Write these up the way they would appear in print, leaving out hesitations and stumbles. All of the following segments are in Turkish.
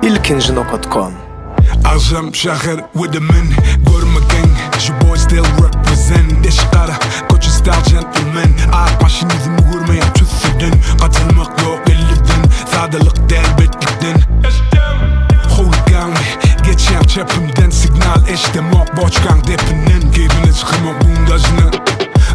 ilkinci.com. Ağzım şahır with the men görmegen, your boy still represent. Eşkara, coach style gentleman. Ağır maşinizmi görmeyen tüsüdün. Katılmak yok elliden, sadalık delbetlikten. Hooligan, geçen çepimden signal eştem ok boçkan depinden. Gebine çıkıma bundajını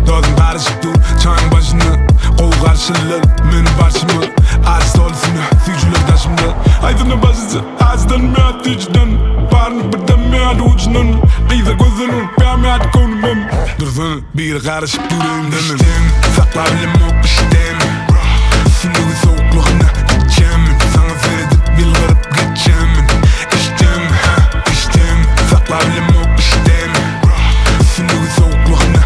Dağdım karışık dur, çayın başını Kol karşılığı, meni başımı Ağız dolusunu, tücülür taşımda Aydın'ın başısı, ağızdan meyat tücüden Barını birden meyat ucunun Kıyda gözünün, meyat konumum Dursun, bir karışık yüreğimden İştem, saklabilem ok iştem Üstündeki soğukluğuna geçemin Sana seyredip yılgarıp geçemin İştem, saklabilem ok iştem Üstündeki soğukluğuna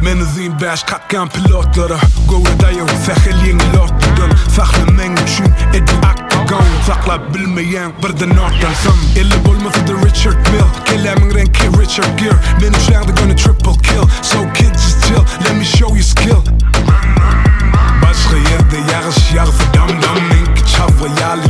Menizin baş katkan pilotlara Go'dayım sahil yeni lotludan Saklamen üçün edin aktigan Sakla bilmeyen birden ortansam Elle bulmasa da Richard Mill Kelimin renki Richard Gere Benim şahda gonna triple kill So kids just chill, let me show you skill Başka yerde yağış yağsa dam dam Enki çavva yağlı